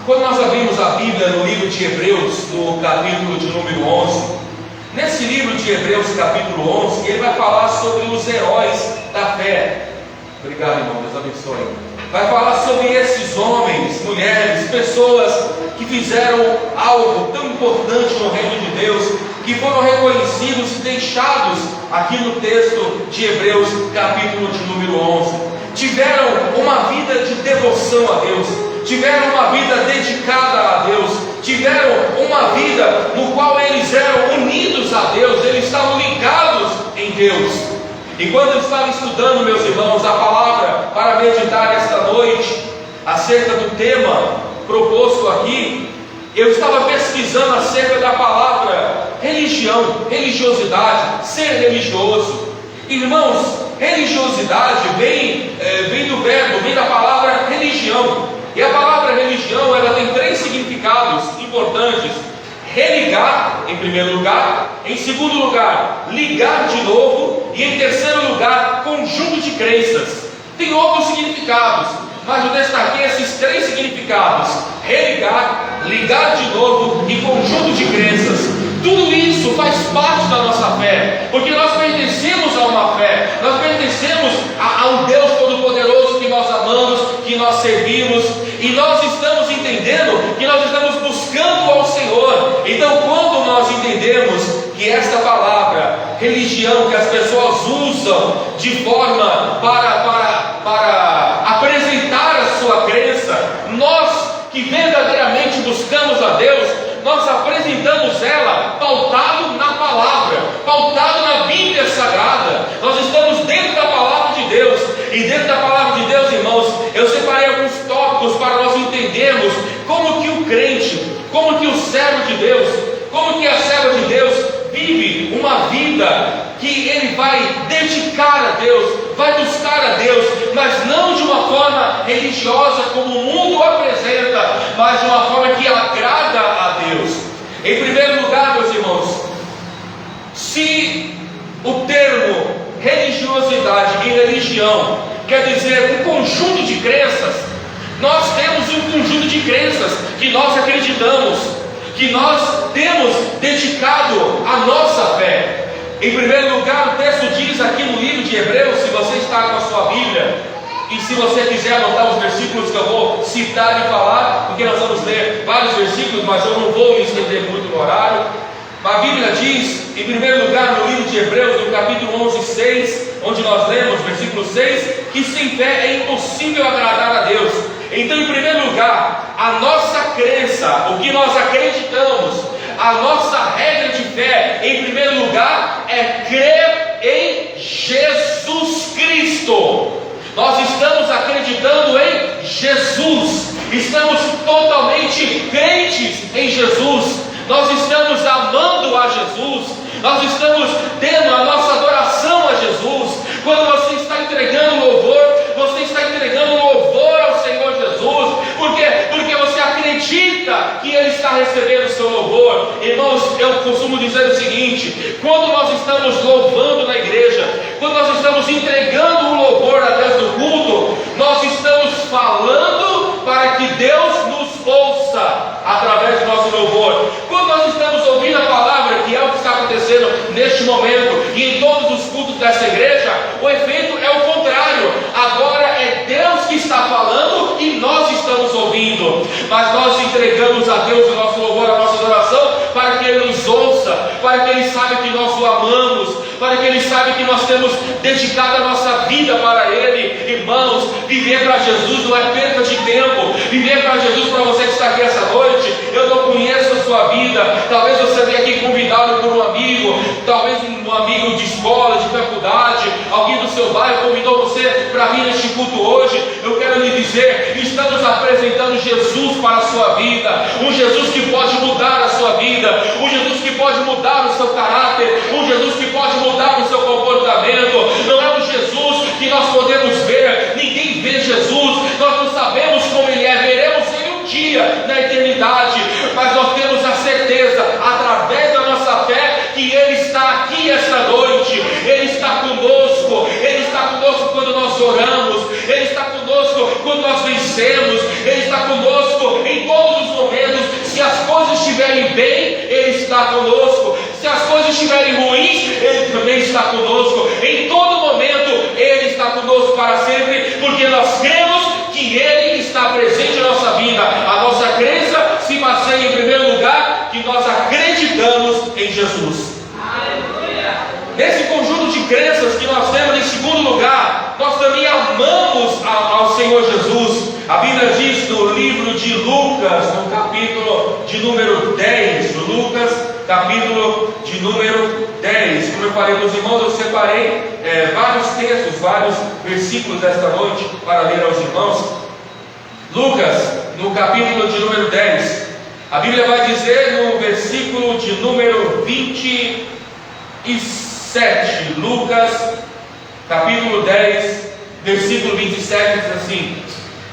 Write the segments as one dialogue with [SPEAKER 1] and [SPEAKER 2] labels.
[SPEAKER 1] Quando nós abrimos a Bíblia no livro de Hebreus, no capítulo de número 11, nesse livro de Hebreus, capítulo 11, ele vai falar sobre os heróis da fé. Obrigado, irmão, Deus abençoe. Vai falar sobre esses homens, mulheres, pessoas que fizeram algo tão importante no reino de Deus, que foram reconhecidos e deixados aqui no texto de Hebreus, capítulo de número 11. Tiveram uma vida de devoção a Deus, tiveram uma vida dedicada a Deus, tiveram uma vida no qual eles eram unidos a Deus, eles estavam ligados em Deus. E quando eu estava estudando, meus irmãos, a palavra para meditar esta noite, acerca do tema proposto aqui, eu estava pesquisando acerca da palavra religião, religiosidade, ser religioso. Irmãos, religiosidade vem do verbo, vem da palavra religião. E a palavra religião, ela tem 3 significados importantes: religar, em primeiro lugar; em segundo lugar, ligar de novo; e em terceiro lugar, conjunto de crenças. Tem outros significados, mas eu destaquei esses 3 significados: religar, ligar de novo e conjunto de crenças. Tudo isso faz parte da nossa fé, porque nós pertencemos a uma fé, nós pertencemos a um Deus Todo-Poderoso que nós amamos, que nós servimos, e nós estamos entendendo que nós estamos buscando ao Senhor. Então, quando nós entendemos que esta palavra, religião, que as pessoas usam de forma para apresentar a sua crença, nós que verdadeiramente buscamos a Deus, nós apresentamos ela pautado na palavra, pautado na Bíblia Sagrada. Nós estamos dentro da palavra de Deus, e dentro da palavra de Deus, irmãos, eu separei alguns tópicos para nós entendermos como que o crente, como que o servo de Deus, como que a serva de Deus vive uma vida que ele vai dedicar a Deus, vai buscar a Deus, mas não de uma forma religiosa como o mundo apresenta, mas de uma forma que agrada a Deus. Em primeiro lugar, meus irmãos, se o termo religiosidade e religião quer dizer um conjunto de crenças, nós temos um conjunto de crenças que nós acreditamos, que nós temos dedicado a nossa fé. Em primeiro lugar, o texto diz aqui no livro de Hebreus, se você está com a sua Bíblia, e se você quiser anotar os versículos que eu vou citar e falar, porque nós vamos ler vários versículos, mas eu não vou me estender muito no horário. A Bíblia diz, em primeiro lugar, no livro de Hebreus, no capítulo 11, 6, onde nós lemos, versículo 6, que sem fé é impossível agradar a Deus. Então, em primeiro lugar, a nossa crença, o que nós acreditamos, a nossa regra de fé, em primeiro lugar, é crer em Jesus Cristo. Nós estamos acreditando em Jesus, estamos totalmente crentes em Jesus, nós estamos amando a Jesus, nós estamos tendo a nossa adoração a Jesus. Quando você está entregando louvor, você está entregando louvor ao Senhor Jesus. Por quê? Porque você acredita que Ele está recebendo o seu louvor. Irmãos, eu costumo dizer o seguinte: quando nós estamos louvando na igreja, quando nós estamos entregando o louvor a Deus no culto, nós estamos falando para que Deus nos ouça através do nosso louvor. Quando nós estamos ouvindo a palavra, que é o que está acontecendo neste momento e em todos os cultos dessa igreja, o efeito é o contrário. Agora é Deus que está falando e nós estamos ouvindo, mas nós entregamos a Deus o nosso louvor, a nossa adoração, para que Ele nos ouça, para que Ele saiba que nós o amamos, para que Ele saiba que nós temos dedicado a nossa vida para Ele. Irmãos, viver para Jesus não é perda de tempo. Viver para Jesus, para você que está aqui essa noite, eu não conheço a sua vida. Talvez você venha aqui convidado por um amigo, talvez um amigo de escola, de faculdade, alguém do seu bairro convidou você para vir neste culto hoje. Eu quero lhe dizer, estamos apresentando Jesus para a sua vida, um Jesus que pode mudar a sua vida, um Jesus que pode mudar o seu caráter, um Jesus que pode mudar o seu comportamento. Não é um Jesus que nós podemos ver, ninguém vê Jesus, nós não sabemos como Ele é, veremos Ele um dia na eternidade, mas nós temos a certeza, através da nossa fé, que Ele está aqui esta noite. Ele está conosco, Ele está conosco quando nós oramos, Ele está conosco quando nós vencemos, Ele está conosco em todos estiverem ruins, Ele também está conosco. Em todo momento, Ele está conosco para sempre, porque nós cremos que Ele está presente na nossa vida. A nossa crença se baseia, em primeiro lugar, que nós acreditamos em Jesus. Nesse conjunto de crenças que nós temos, em segundo lugar, nós também amamos ao Senhor Jesus. A Bíblia diz no livro de Lucas, no capítulo de número 10, Lucas, capítulo de número 10. Como eu falei para os irmãos, eu separei vários textos, vários versículos desta noite para ler aos irmãos. Lucas, no capítulo de número 10, a Bíblia vai dizer no versículo de número 27, Lucas, capítulo 10, versículo 27, diz assim: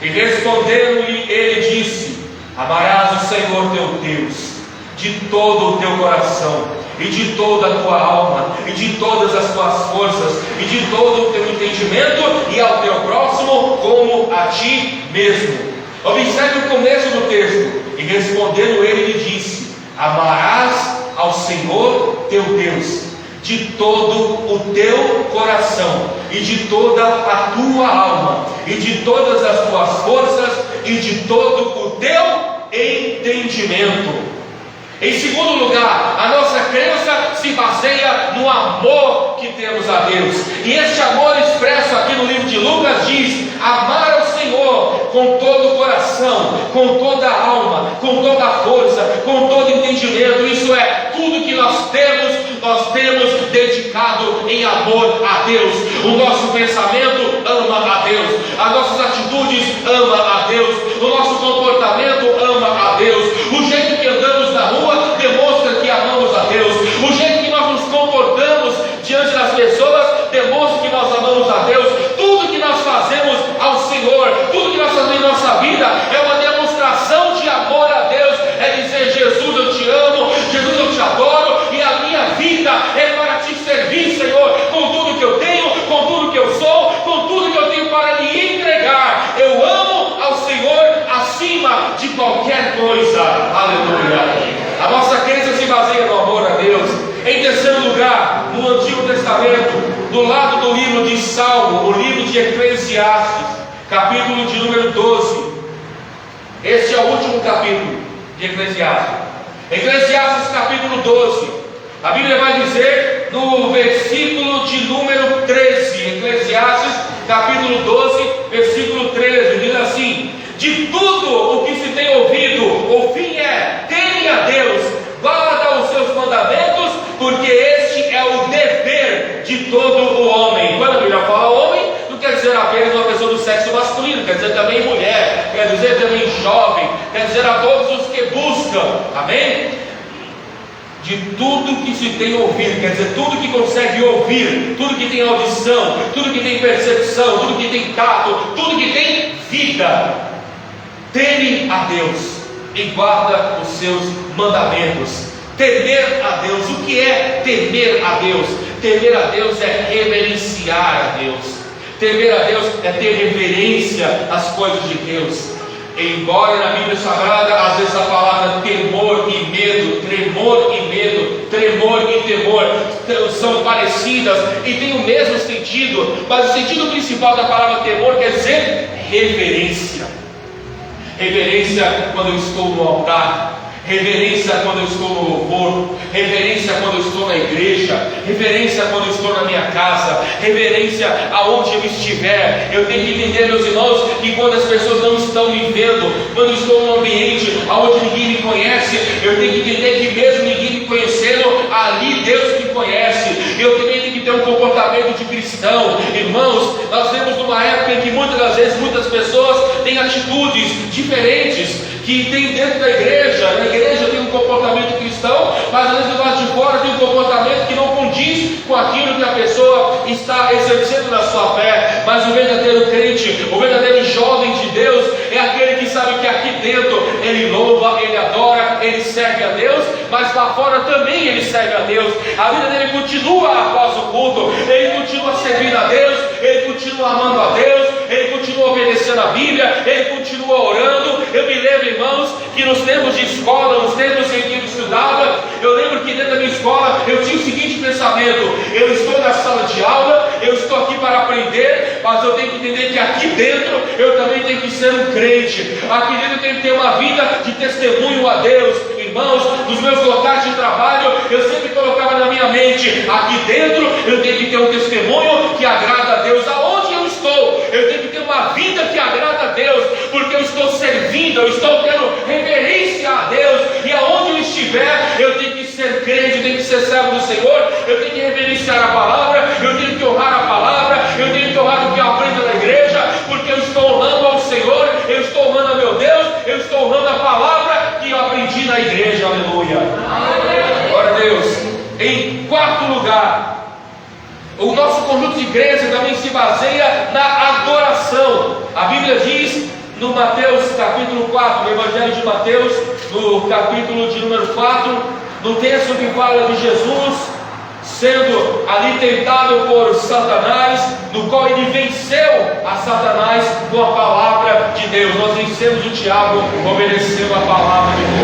[SPEAKER 1] e respondendo-lhe ele disse: amarás o Senhor teu Deus de todo o teu coração, e de toda a tua alma, e de todas as tuas forças, e de todo o teu entendimento, e ao teu próximo como a ti mesmo. Observe o começo do texto. E respondendo ele lhe disse: amarás ao Senhor teu Deus de todo o teu coração, e de toda a tua alma, e de todas as tuas forças, e de todo o teu entendimento. Em segundo lugar, a nossa crença se baseia no amor que temos a Deus. E este amor expresso aqui no livro de Lucas diz: amar ao Senhor com todo o coração, com toda a alma, com toda a força, com todo entendimento. Isso é, tudo que nós temos dedicado em amor a Deus. O nosso pensamento ama a Deus, as nossas atitudes ama a Deus, o nosso comportamento ama a Deus, o jeito que andamos na rua demonstra que amamos a Deus, o jeito que nós nos comportamos diante das pessoas demonstra que nós amamos a Deus. Tudo que nós fazemos ao Senhor, tudo que nós fazemos em nossa vida é uma demonstração de amor a Deus. É dizer: Jesus, eu te amo, Jesus, eu te adoro, e a minha vida é para te servir, Senhor, com tudo que eu tenho, com tudo que eu sou, com tudo que eu tenho para lhe entregar. Eu amo ao Senhor acima de qualquer coisa. Aleluia. A nossa crença se baseia no amor a Deus. Em terceiro lugar, no Antigo Testamento, do lado do livro de Salmo, o livro de Eclesiastes, capítulo de número 12. Este é o último capítulo de Eclesiastes. Eclesiastes capítulo 12. A Bíblia vai dizer no versículo de número 13. Eclesiastes capítulo 12, versículo 13. Diz assim: de tudo o que se tem ouvido, o fim é: teme a Deus, guarda os seus mandamentos, porque este é o dever de todo o homem. Quando a Bíblia fala homem, não quer dizer apenas uma pessoa do sexo masculino, quer dizer também mulher, quer dizer também jovem, quer dizer a todos os que buscam. Amém? De tudo que se tem ouvido, quer dizer, tudo que consegue ouvir, tudo que tem audição, tudo que tem percepção, tudo que tem tato, tudo que tem vida, teme a Deus e guarda os seus mandamentos. Temer a Deus. O que é temer a Deus? Temer a Deus é reverenciar a Deus. Temer a Deus é ter reverência às coisas de Deus. Embora na Bíblia Sagrada, às vezes a palavra temor e medo, tremor e medo, tremor e temor são parecidas e têm o mesmo sentido, mas o sentido principal da palavra temor quer dizer reverência. Reverência quando eu estou no altar, reverência quando eu estou no louvor, reverência quando eu estou na igreja, reverência quando eu estou na minha casa, reverência aonde eu estiver. Eu tenho que entender, meus irmãos, que quando as pessoas não estão me vendo, quando eu estou num ambiente onde ninguém me conhece, eu tenho que entender que mesmo ninguém me conhecendo, ali Deus me conhece. Eu também tenho que ter um comportamento de cristão. Irmãos, nós vemos numa época em que muitas das vezes muitas pessoas têm atitudes diferentes que tem dentro da igreja. Na igreja tem um comportamento cristão, mas às vezes do lado de fora tem um comportamento que não condiz com aquilo que a pessoa está exercendo na sua fé. Mas o verdadeiro crente, o verdadeiro jovem de Deus, é aquele que sabe que aqui dentro ele louva, ele adora, ele serve a Deus, mas lá fora também ele serve a Deus. A vida dele continua após o culto, ele continua servindo a Deus, ele continua amando a Deus, ele continua obedecendo a Bíblia, ele continua orando. Eu me lembro, irmãos, que nos tempos de escola, nos tempos em que eu estudava, eu lembro que dentro da minha escola eu tinha o seguinte pensamento: eu estou na sala de aula, eu estou aqui para aprender, mas eu tenho que entender que aqui dentro eu também tenho que ser um crente. Aqui dentro eu tenho que ter uma vida de testemunho a Deus. Irmãos, nos meus locais de trabalho, eu sempre colocava na minha mente: aqui dentro eu tenho que ter um testemunho que agrada a Deus. Aonde eu estou, eu tenho que ter uma vida que agrada a Deus, porque eu estou servindo, eu estou tendo reverência a Deus, e aonde eu estiver, eu tenho que ser crente, eu tenho que ser servo do Senhor, eu tenho que reverenciar a palavra, eu tenho que honrar a palavra, eu tenho que honrar o que eu aprendo na igreja, porque eu estou honrando ao Senhor, eu estou honrando a meu Deus, eu estou honrando a palavra que eu aprendi na igreja. Aleluia. Glória a Deus. Em quarto lugar, o nosso conjunto de igreja também se baseia na adoração. A Bíblia diz no Mateus capítulo 4, no Evangelho de Mateus, no capítulo de número 4, no texto que fala de Jesus sendo ali tentado por Satanás, no qual ele venceu a Satanás com a palavra de Deus. Nós vencemos o diabo obedecendo a palavra de Deus.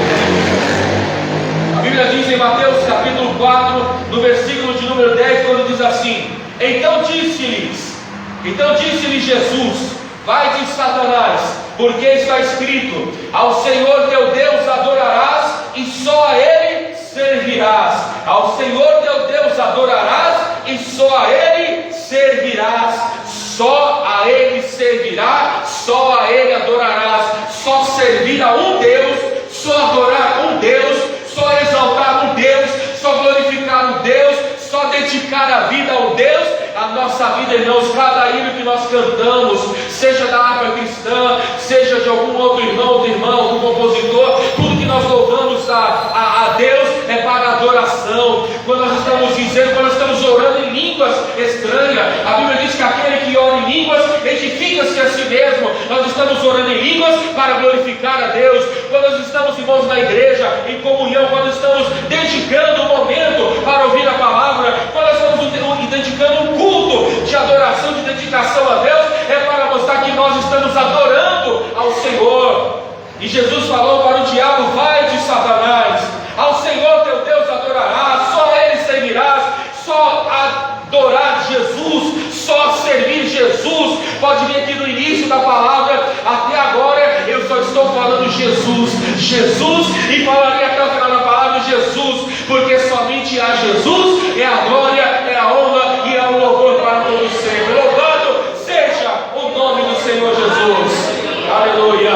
[SPEAKER 1] A Bíblia diz em Mateus capítulo 4, no versículo de número 10, quando diz assim: Então disse-lhe Jesus: Vai de Satanás, porque está escrito: Ao Senhor teu Deus adorarás e só a Ele servirás. Ao Senhor teu Deus adorarás e só a Ele servirás. Só a Ele servirá, só a Ele adorarás. Só servir a um Deus, só adorar um Deus, só exaltar um Deus, só glorificar um Deus, só dedicar a vida ao Deus. A nossa vida, irmãos, cada hino que nós cantamos, seja da harpa cristã, seja de algum outro irmão, outra irmã, algum compositor, tudo que nós louvamos a Deus é para adoração. Quando nós estamos dizendo, quando nós estamos orando em línguas estranhas, a Bíblia diz que aquele que ora em línguas edifica-se a si mesmo. Nós estamos orando em línguas para glorificar a Deus. Quando nós estamos, irmãos, na igreja, em comunhão, quando estamos dedicando um momento para ouvir a palavra, quando nós estamos dedicando um culto de adoração, de dedicação a Deus, é para mostrar que nós estamos adorando ao Senhor. E Jesus falou para o diabo: Vai de Satanás, ao Senhor teu Deus adorarás, só a Ele servirás. Só adorar Jesus, só servir Jesus. Pode vir aqui no início da palavra, até agora eu só estou falando Jesus, Jesus, e falarei até o final da palavra Jesus, porque somente a Jesus é a glória, é a honra e é o louvor para todos sempre. Louvado seja o nome do Senhor Jesus. Aleluia.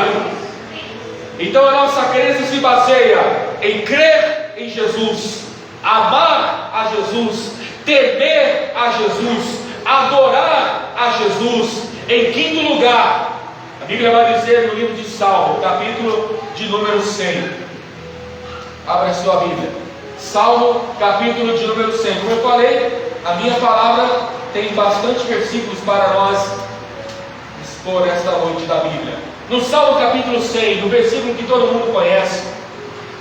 [SPEAKER 1] Então a nossa crença se baseia em crer em Jesus, amar a Jesus, temer a Jesus, adorar a Jesus. Em quinto lugar, a Bíblia vai dizer no livro de Salmo, capítulo de número 100. Abra a sua Bíblia. Salmo, capítulo de número 100. Como eu falei, a minha palavra tem bastante versículos para nós expor esta noite da Bíblia. No Salmo capítulo 100, no versículo que todo mundo conhece,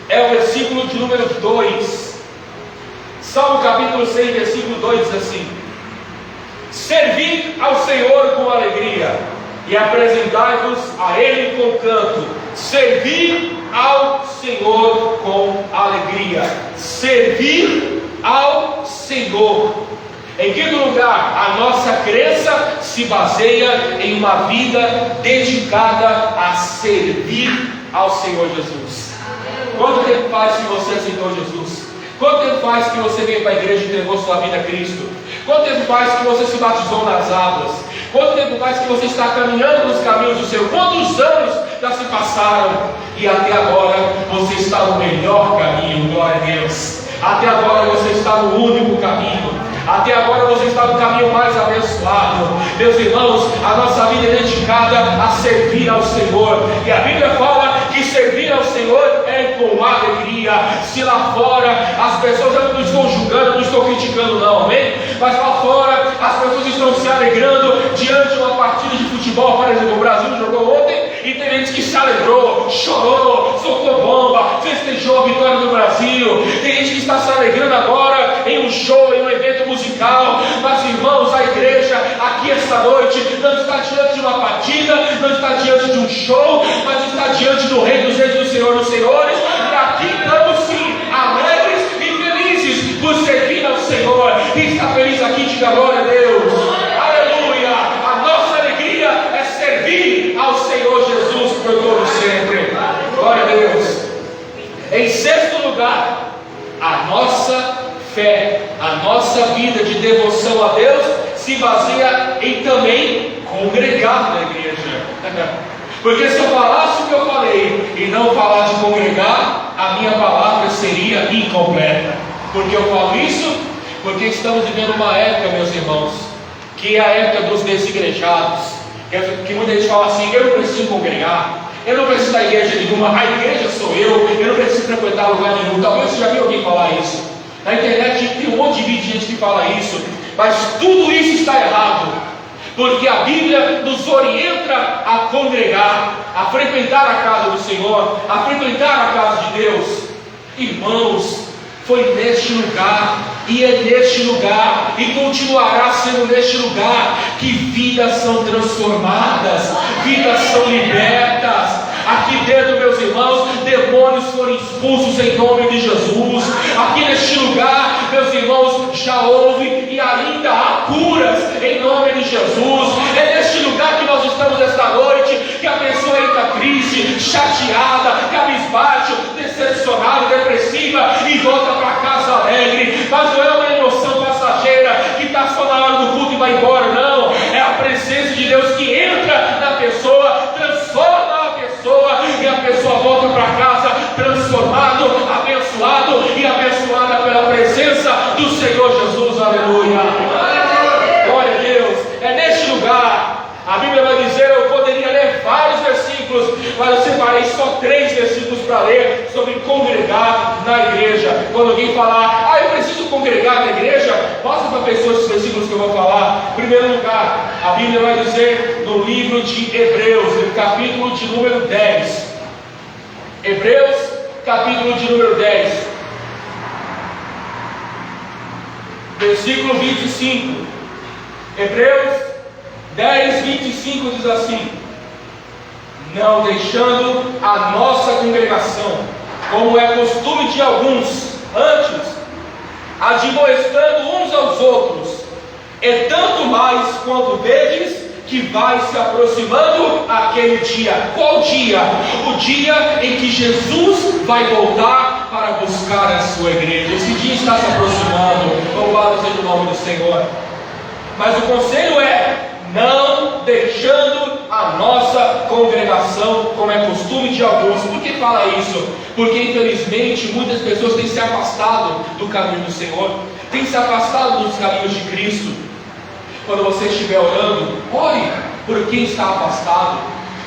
[SPEAKER 1] é o versículo de número 2. Salmo capítulo 100, versículo 2 diz assim: Servi ao Senhor com alegria e apresentai-vos a Ele com canto. Servir ao Senhor com alegria. Servir ao Senhor. Em quinto lugar, a nossa crença se baseia em uma vida dedicada a servir ao Senhor Jesus. Quanto tempo faz que você aceitou Jesus? Quanto tempo faz que você veio para a igreja e entregou sua vida a Cristo? Quanto tempo faz que você se batizou nas águas? Quanto tempo faz que você está caminhando nos caminhos do Senhor? Quantos anos já se passaram? E até agora você está no melhor caminho, glória a Deus. Até agora você está no único caminho. Até agora você está no caminho mais abençoado. Meus irmãos, a nossa vida é dedicada a servir ao Senhor. E a Bíblia fala que servir ao Senhor é com alegria. Se lá fora as pessoas, eu não estou julgando, não estou criticando não, amém? Mas lá fora as pessoas estão se alegrando diante de uma partida de futebol. Por exemplo, o Brasil jogou ontem e tem gente que se alegrou, chorou, soltou bomba, festejou a vitória do Brasil. Tem gente que está se alegrando agora em um show, em um evento musical. Mas irmãos, a igreja aqui esta noite não está diante de uma partida, não está diante de um show, mas está diante do Rei dos Reis, do Senhor dos Senhores. E aqui estamos sim, alegres e felizes por servir ao Senhor. diga glória a Deus. Aleluia. A nossa alegria é servir ao Senhor Jesus por todo sempre. Glória a Deus. Em sexto lugar, a nossa fé, a nossa vida de devoção a Deus se baseia em também congregar na igreja. Porque se eu falasse o que eu falei e não falar de congregar, a minha palavra seria incompleta. Porque eu falo isso? Porque estamos vivendo uma época, meus irmãos, que é a época dos desigrejados, que muita gente fala assim: eu não preciso congregar, eu não preciso da igreja nenhuma, a igreja sou eu não preciso frequentar lugar nenhum. Talvez você já viu alguém falar isso. Na internet tem um monte de gente que fala isso, mas tudo isso está errado. Porque a Bíblia nos orienta a congregar, a frequentar a casa do Senhor, a frequentar a casa de Deus. Irmãos, foi neste lugar, e é neste lugar, e continuará sendo neste lugar, que vidas são transformadas, vidas são libertas. Aqui dentro, meus irmãos, demônios foram expulsos em nome de Jesus. Aqui neste lugar, meus irmãos, já houve e ainda há curas em nome de Jesus. É neste lugar que nós estamos esta noite, que a pessoa entra triste, chateada, cabisbaixo, decepcionada, depressiva e volta para casa alegre. Mas não é uma emoção passageira que está só na hora do culto e vai embora, não. É a presença de Deus que entra na pessoa, transforma a pessoa, e a pessoa volta para casa transformado, abençoado e abençoada pela presença do Senhor Jesus. Aleluia. Glória a Deus. É neste lugar. A Bíblia vai dizer, eu poderia ler vários versículos, mas eu separei só 3 versículos para ler sobre congregar na igreja. Quando alguém falar, eu preciso congregar na igreja, mostra para a pessoa esses versículos que eu vou falar. Em primeiro lugar, a Bíblia vai dizer no livro de Hebreus, no capítulo de número 10. Hebreus, capítulo de número 10, versículo 25. Hebreus 10, 25 diz assim: não deixando a nossa congregação, como é costume de alguns, antes admoestando uns aos outros, e tanto mais quando vedes que vai se aproximando aquele dia. Qual dia? O dia em que Jesus vai voltar para buscar a sua igreja. Esse dia está se aproximando. Louvado seja o nome do Senhor. Mas o conselho é: não deixando a nossa congregação, como é costume de alguns. Por que fala isso? Porque infelizmente muitas pessoas têm se afastado do caminho do Senhor, têm se afastado dos caminhos de Cristo. Quando você estiver orando, ore por quem está afastado.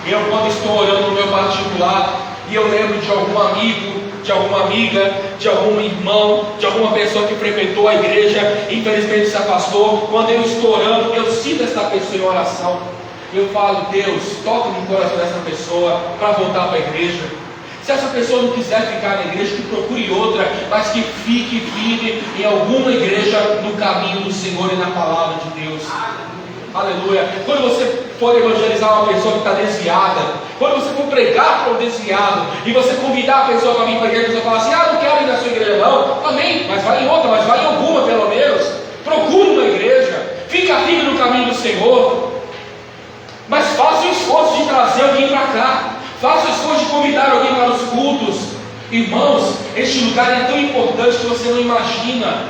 [SPEAKER 1] Eu, quando estou orando no meu particular, e eu lembro de algum amigo, de alguma amiga, de algum irmão, de alguma pessoa que frequentou a igreja, infelizmente se afastou, quando eu estou orando, eu sinto essa pessoa em oração. Eu falo: Deus, toca no coração dessa pessoa para voltar para a igreja. Se essa pessoa não quiser ficar na igreja, que procure outra, mas que fique firme em alguma igreja no caminho do Senhor e na palavra de Deus. Aleluia. Quando você for evangelizar uma pessoa que está desviada, quando você for pregar para um desviado, e você convidar a pessoa para vir para a igreja, e você falar assim: não quero ir na sua igreja não. Amém, mas vai em outra, mas vai em alguma pelo menos. Procure uma igreja, fica firme no caminho do Senhor, mas faça o esforço de trazer alguém para cá. Faça o esforço de convidar alguém para os cultos. Irmãos, este lugar é tão importante que você não imagina.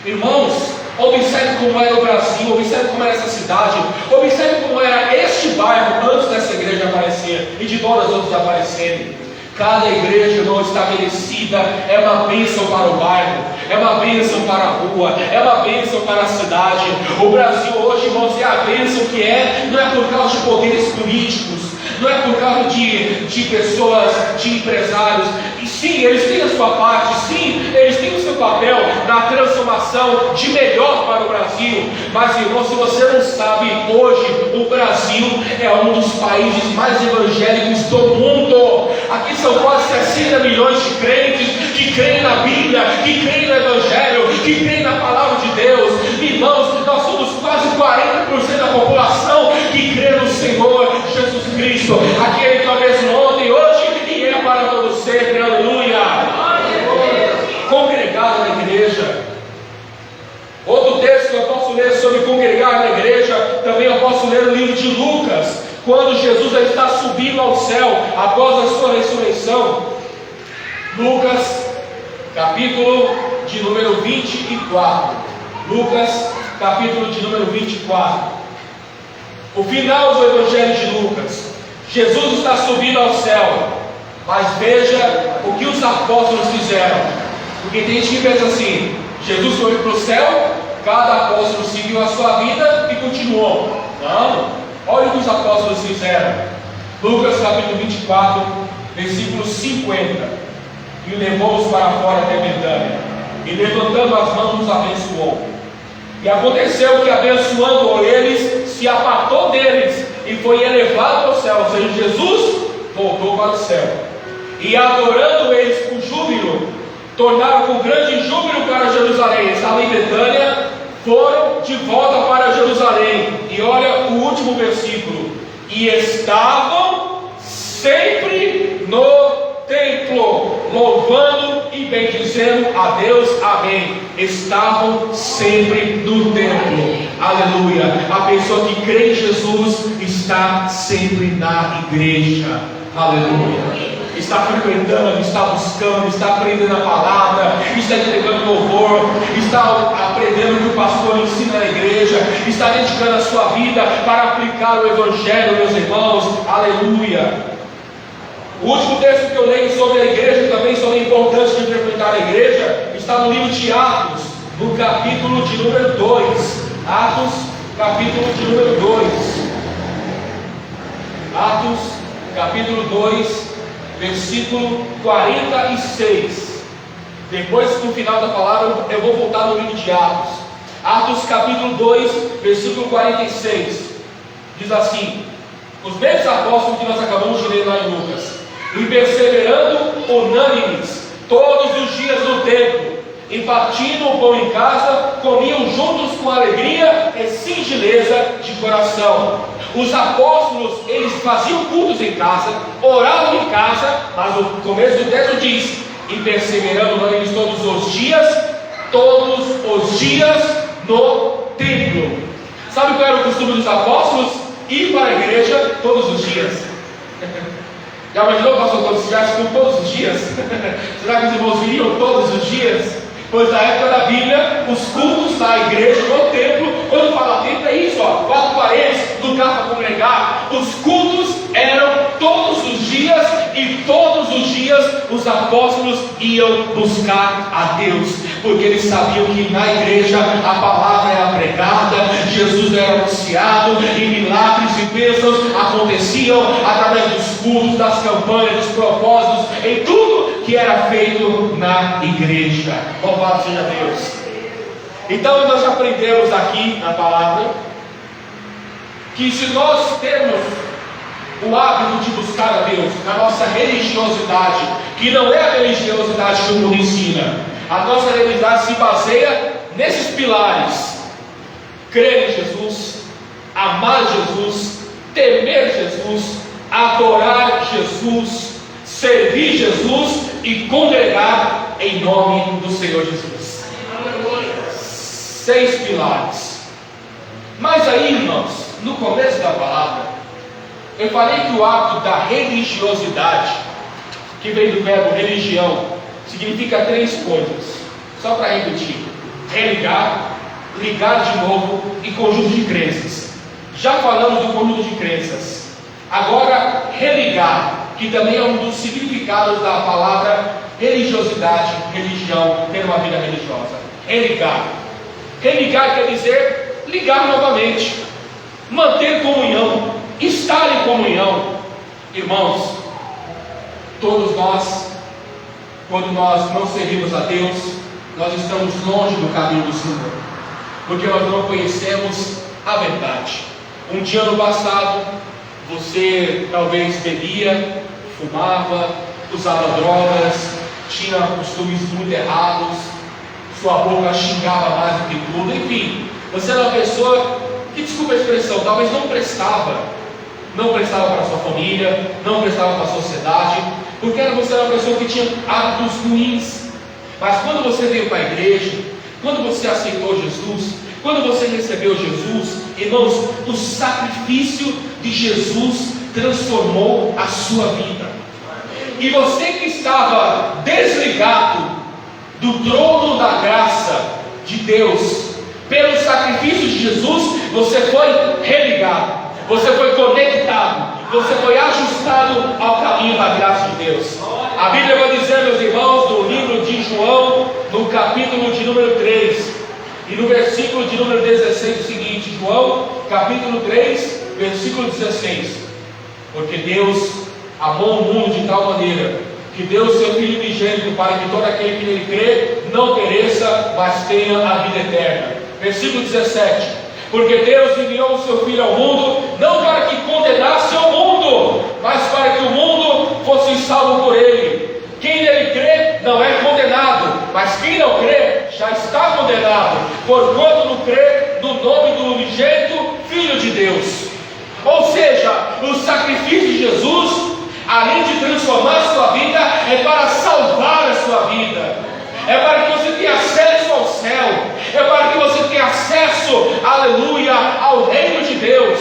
[SPEAKER 1] Irmãos, observe como era o Brasil, observe como era essa cidade, observe como era este bairro antes dessa igreja aparecer e de todas as outras aparecerem. Cada igreja não estabelecida é uma bênção para o bairro, é uma bênção para a rua, é uma bênção para a cidade. O Brasil hoje, irmãos, é a bênção que é, não é por causa de poderes políticos, não é por causa de pessoas, de empresários. E sim, eles têm a sua parte, sim, eles têm o seu papel na transformação de melhor para o Brasil. Mas, irmão, se você não sabe, hoje o Brasil é um dos países mais evangélicos do mundo. Aqui são quase 60 milhões de crentes que creem na Bíblia, que creem no Evangelho, que creem na palavra de Deus. Irmãos, nós somos quase 40% da população que crê no Senhor Jesus Cristo, aquele que é o mesmo ontem, hoje e é para todo sempre. Aleluia. Congregado na igreja. Outro texto que eu posso ler congregar na igreja, também eu posso ler o livro de Lucas, quando Jesus já está subindo ao céu, após a sua ressurreição. Lucas, capítulo de número 24. Lucas, capítulo de número 24. O final do Evangelho de Lucas. Jesus está subindo ao céu, mas veja o que os apóstolos fizeram. Porque tem gente que pensa assim: Jesus foi para o céu, cada apóstolo seguiu a sua vida e continuou. Não, olha o que os apóstolos fizeram. Lucas capítulo 24, versículo 50. E levou-os para fora até Betânia, e levantando as mãos os abençoou. E aconteceu que, abençoando eles, se apartou deles e foi elevado ao céu. Ou seja, Jesus voltou para o céu. E adorando eles com júbilo, tornaram com grande júbilo para Jerusalém. Estavam em Betânia, foram de volta para Jerusalém. E olha o último versículo: e estavam sempre no templo, louvando e bendizendo a Deus. Amém. Estavam sempre no templo. Aleluia. A pessoa que crê em Jesus está sempre na igreja. Aleluia. Está frequentando, está buscando, está aprendendo a palavra, está entregando louvor, está aprendendo o que o pastor ensina na igreja, está dedicando a sua vida para aplicar o Evangelho, meus irmãos. Aleluia. O último texto que eu leio sobre a igreja, também sobre a importância de frequentar a igreja, está no livro de Atos, no capítulo de número 2. Atos, capítulo de número 2. Atos, capítulo 2, versículo 46. Depois, no final da palavra, eu vou voltar no livro de Atos. Atos, capítulo 2, versículo 46. Diz assim: os mesmos apóstolos que nós acabamos de ler lá em Lucas, e perseverando unânimes todos os dias no templo, e partindo o pão em casa, comiam juntos com alegria e singeleza de coração. Os apóstolos, eles faziam cultos em casa, oravam em casa, mas no começo do texto diz: e perseverando unânimes todos os dias no templo. Sabe qual era o costume dos apóstolos? Ir para a igreja todos os dias. Já imaginou, pastor, todos os dias? Todos os dias? Será que os irmãos viriam todos os dias? Pois na época da Bíblia, os cultos da igreja, no templo, quando fala templo, é isso, ó, 4 paredes, lugar para congregar. Os cultos eram todos os dias, e todos os dias os apóstolos iam buscar a Deus, porque eles sabiam que na igreja a palavra era pregada, Jesus era anunciado, e milagres e bênçãos aconteciam através dos cultos, das campanhas, dos propósitos, em tudo que era feito na igreja. Louvado seja Deus. Então nós aprendemos aqui na palavra que se nós temos o hábito de buscar a Deus na nossa religiosidade, que não é a religiosidade que o mundo ensina, a nossa religiosidade se baseia nesses pilares: crer em Jesus, amar Jesus, temer Jesus, adorar Jesus, servir Jesus e congregar em nome do Senhor Jesus. 6 pilares. Mas aí, irmãos, no começo da palavra, eu falei que o hábito da religiosidade, que vem do verbo religião, significa 3 coisas. Só para repetir: religar, ligar de novo e conjunto de crenças. Já falamos do conjunto de crenças. Agora, religar, que também é um dos significados da palavra religiosidade, religião, ter uma vida religiosa. Religar. Religar quer dizer ligar novamente, manter comunhão, estar em comunhão. Irmãos, todos nós, quando nós não servimos a Deus, nós estamos longe do caminho do Senhor, porque nós não conhecemos a verdade. Um dia no passado, você talvez bebia, fumava, usava drogas, tinha costumes muito errados, sua boca xingava mais do que tudo, enfim, você era uma pessoa que, desculpa a expressão, talvez não prestava para a sua família, não prestava para a sociedade, porque você era uma pessoa que tinha hábitos ruins. Mas quando você veio para a igreja, quando você aceitou Jesus, Quando você recebeu Jesus, irmãos, o sacrifício de Jesus transformou a sua vida. E você que estava desligado do trono da graça de Deus, pelo sacrifício de Jesus, você foi religado, você foi conectado, você foi ajustado ao caminho da graça de Deus. A Bíblia vai dizer, meus irmãos, no livro de João, no capítulo de número 3, e no versículo de número 16, o seguinte: João, capítulo 3, versículo 16: porque Deus amou o mundo de tal maneira que deu o seu Filho unigênito, para que todo aquele que nele crê não pereça, mas tenha a vida eterna. Versículo 17: porque Deus enviou o seu Filho ao mundo, não para que condenasse o mundo, mas para que o mundo fosse salvo por ele. Quem nele crê não é condenado, mas quem não crê já está condenado, porquanto não crê no nome do unigênito Filho de Deus. Ou seja, o sacrifício de Jesus, além de transformar a sua vida, é para salvar a sua vida, é para que você tenha acesso ao céu, é para que você tenha acesso, aleluia, ao reino de Deus.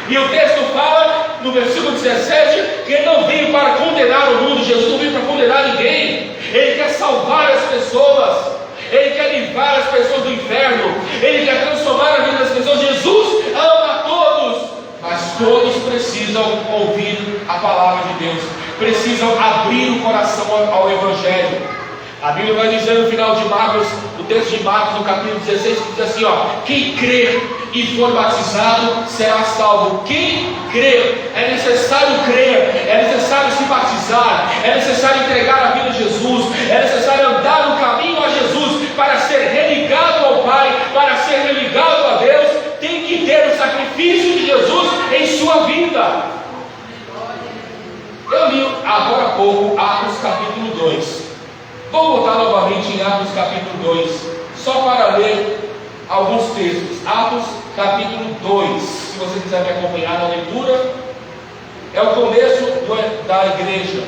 [SPEAKER 1] E o texto fala, no versículo 17, que ele não veio para condenar o mundo. Jesus não veio para condenar ninguém, ele quer salvar as pessoas, ele quer livrar as pessoas do inferno, ele quer transformar a vida das pessoas. Jesus ama a todos, mas todos precisam ouvir a palavra de Deus, precisam abrir o coração ao Evangelho. A Bíblia vai dizer no final de Marcos, o texto de Marcos, no capítulo 16, que diz assim: quem crer e for batizado será salvo. Quem crer, é necessário crer, é necessário se batizar, é necessário entregar a vida a Jesus, é necessário andar no caminho a Jesus para ser religado ao Pai, para ser religado a Deus. Tem que ter o sacrifício de Jesus em sua vida. Eu li agora há pouco Atos capítulo 2. Vou voltar novamente em Atos capítulo 2, só para ler alguns textos. Atos capítulo 2, se você quiser me acompanhar na leitura, é o começo da igreja,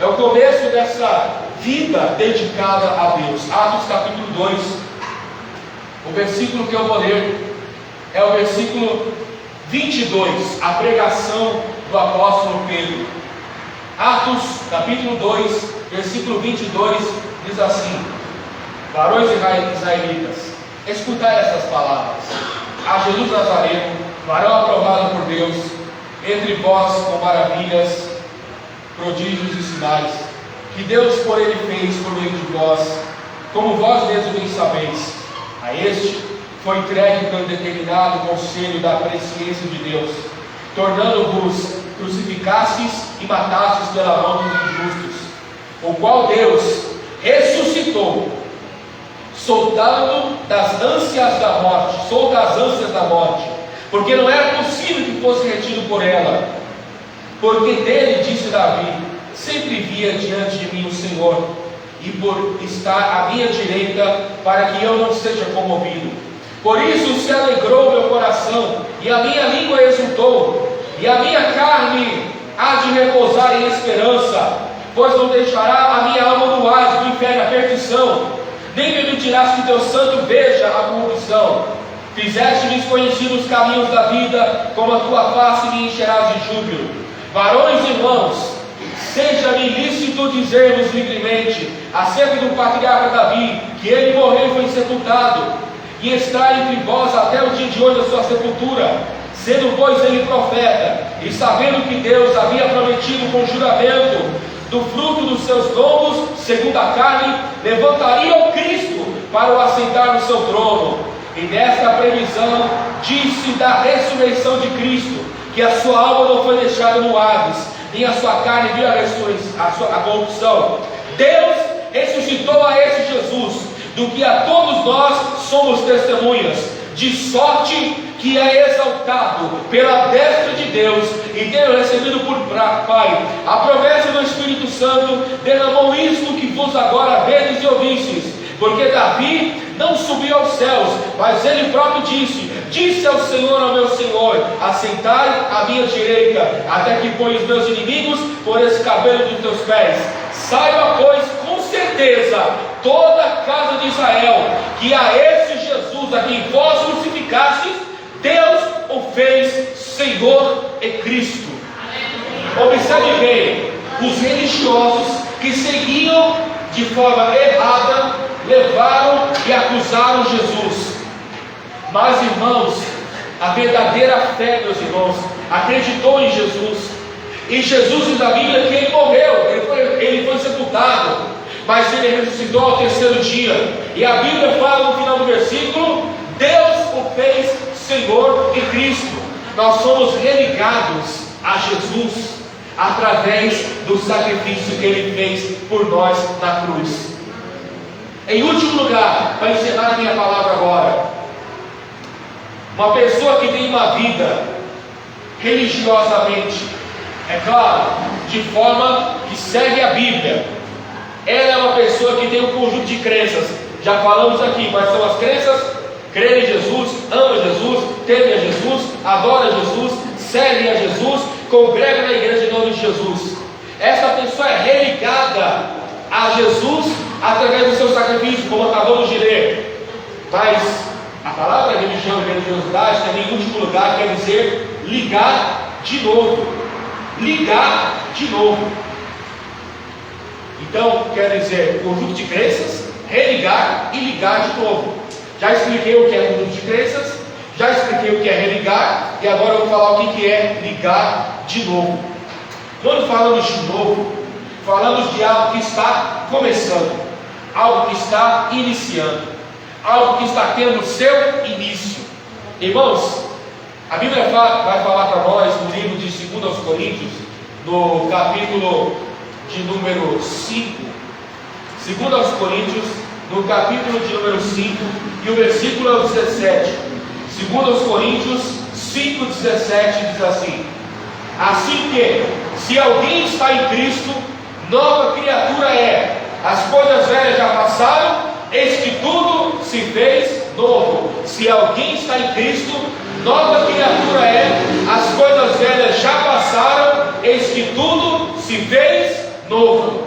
[SPEAKER 1] é o começo dessa vida dedicada a Deus. Atos capítulo 2, o versículo que eu vou ler é o versículo 22, a pregação do apóstolo Pedro. Atos capítulo 2, versículo 22, diz assim: varões israelitas, escutai essas palavras. A Jesus Nazareno, varão aprovado por Deus, entre vós com maravilhas, prodígios e sinais, que Deus por ele fez por meio de vós, como vós mesmos bem sabeis. A este foi entregue pelo determinado conselho da presciência de Deus, tornando-vos crucificastes e matastes pela mão dos injustos, o qual Deus ressuscitou, soltando das ânsias da morte, porque não era possível que fosse retido por ela. Porque dele, disse Davi, sempre via diante de mim o Senhor, e por estar à minha direita, para que eu não seja comovido. Por isso se alegrou meu coração, e a minha língua exultou, e a minha carne há de repousar em esperança, pois não deixará a minha alma no ar do inferno a perdição, nem permitirás que teu santo veja a corrupção. Fizeste-me conhecer os caminhos da vida, como a tua face me encherás de júbilo. Varões e irmãos, seja-me lícito dizermos livremente acerca do patriarca Davi, que ele morreu e foi sepultado, e está entre vós até o dia de hoje a sua sepultura, sendo pois ele profeta, e sabendo que Deus havia prometido com juramento do fruto dos seus lombos, segundo a carne, levantaria o Cristo para o assentar no seu trono. E nesta previsão disse da ressurreição de Cristo, que a sua alma não foi deixada no Hades, nem a sua carne viu a corrupção. Deus ressuscitou a esse Jesus, do que a todos nós somos testemunhas, de sorte que é exaltado pela destra de Deus, e tendo recebido por Pai a promessa do Espírito Santo, derramou isto que vos agora vedes e ouvistes. Porque Davi não subiu aos céus, mas ele próprio disse ao Senhor, ao meu Senhor, assentai à minha direita, até que põe os meus inimigos por escabelo dos teus pés. Saiba, pois, com certeza, toda a casa de Israel, que a esse Jesus Jesus, a quem vós crucificastes, Deus o fez Senhor e Cristo. Observe bem, os religiosos que seguiam de forma errada, levaram e acusaram Jesus. Mas, irmãos, a verdadeira fé, meus irmãos, acreditou em Jesus. E Jesus diz na Bíblia que ele morreu, ele foi sepultado, mas ele ressuscitou ao terceiro dia. E a Bíblia fala no final do versículo: Deus o fez Senhor e Cristo. Nós somos religados a Jesus através do sacrifício que ele fez por nós na cruz. Em último lugar, para encerrar a minha palavra agora, uma pessoa que tem uma vida religiosamente, é claro, de forma que segue a Bíblia, ela é uma pessoa que tem um conjunto de crenças. Já falamos aqui quais são as crenças: crer em Jesus, ama Jesus, teme a Jesus, adora Jesus, segue a Jesus, congrega na igreja em nome de Jesus. Essa pessoa é religada a Jesus através do seu sacrifício, como acabamos de ler. Mas a palavra religião e religiosidade, também em último lugar, quer dizer ligar de novo. Ligar de novo. Então, quer dizer conjunto de crenças, religar e ligar de novo. Já expliquei o que é conjunto de crenças, já expliquei o que é religar, e agora eu vou falar o que é ligar de novo. Quando falamos de novo, falamos de algo que está começando, algo que está iniciando, algo que está tendo seu início. Irmãos, a Bíblia vai falar para nós no livro de 2 Coríntios, no capítulo de número 5, 2 Coríntios, no capítulo de número 5, e o versículo é o 17. 2 Coríntios 5, 17 diz assim: assim que, se alguém está em Cristo, nova criatura é. As coisas velhas já passaram, eis que tudo se fez novo. Se alguém está em Cristo, nova criatura é. As coisas velhas já passaram, eis que tudo se fez novo.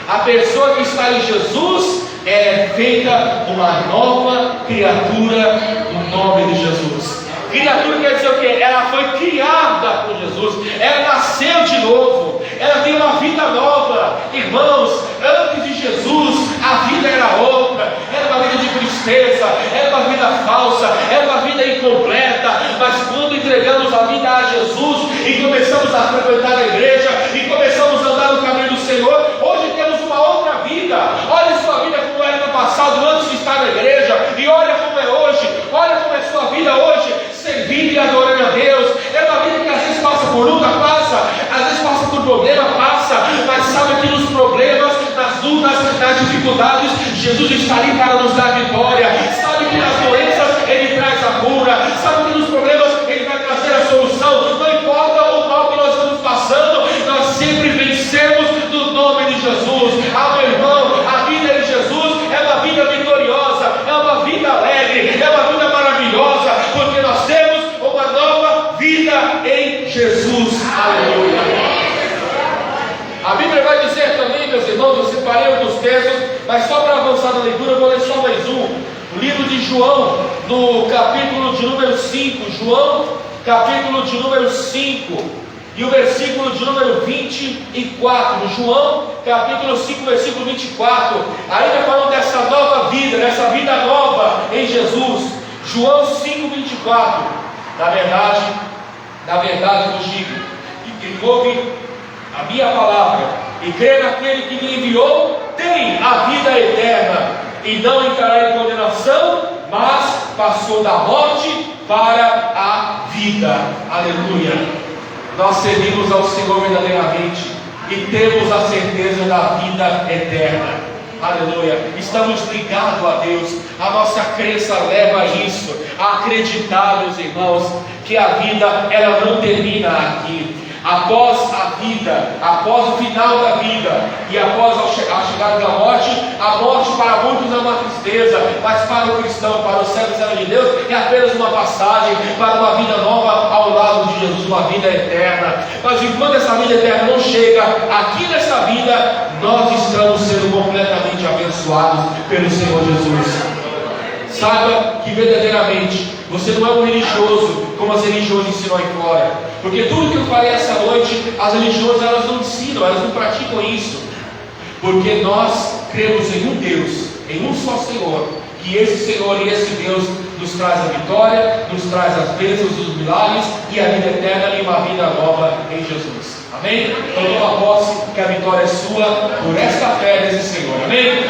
[SPEAKER 1] A pessoa que está em Jesus é feita uma nova criatura no nome de Jesus. Criatura quer dizer o quê? Ela foi criada por Jesus, ela nasceu de novo, ela tem uma vida nova. Irmãos, antes de Jesus a vida era outra, era uma vida de tristeza, era uma vida falsa, era uma vida incompleta. Mas quando entregamos a vida a Jesus e começamos a frequentar a igreja e começamos a andar no caminho do Senhor, hoje temos uma outra vida. Olha sua vida como era no passado, antes de estar na igreja, e olha como é hoje, olha como é sua vida hoje, servindo e adorando a Deus. É uma vida que às vezes passa por luta, passa, às vezes passa por problema, passa, mas sabe que nos problemas, nas lutas, nas dificuldades, Jesus está ali para nos dar vitória. Sabe que nas doenças Ele traz a cura, sabe que nos problemas Ele vai trazer a solução. Não importa o mal que nós estamos passando, nós sempre vencemos no nome de Jesus. Ah, meu irmão, a vida de Jesus é uma vida vitoriosa, é uma vida alegre, é uma vida maravilhosa, porque nós temos uma nova vida em Jesus. Aleluia. A Bíblia vai dizer também, meus irmãos, eu separei alguns textos, mas só para avançar na leitura, eu vou ler só mais um. O livro de João, no capítulo de número 5, João, capítulo de número 5, e o versículo de número 24, João, capítulo 5, versículo 24, ainda falando dessa nova vida, dessa vida nova em Jesus. João 5, 24, na verdade eu digo, que quem ouve a minha palavra e crê naquele que me enviou, tem a vida eterna, e não entrará em condenação, mas passou da morte para a vida. Aleluia. Nós servimos ao Senhor verdadeiramente e temos a certeza da vida eterna. Aleluia. Estamos ligados a Deus. A nossa crença leva a isso, a acreditar, meus irmãos, que a vida ela não termina aqui. Após a vida, após o final da vida e após a chegada da morte, a morte para muitos é uma tristeza, mas para o cristão, para o servo de Deus, é apenas uma passagem para uma vida nova ao lado de Jesus, uma vida eterna. Mas enquanto essa vida eterna não chega, aqui nessa vida, nós estamos sendo completamente abençoados pelo Senhor Jesus. Saiba que verdadeiramente você não é um religioso como as religiões ensinam aí fora. Porque tudo que eu falei essa noite, as religiões elas não ensinam, elas não praticam isso. Porque nós cremos em um Deus, em um só Senhor, que esse Senhor e esse Deus nos traz a vitória, nos traz as bênçãos dos milagres e a vida eterna e uma vida nova em Jesus. Amém? Então toma posse que a vitória é sua por esta fé desse Senhor. Amém?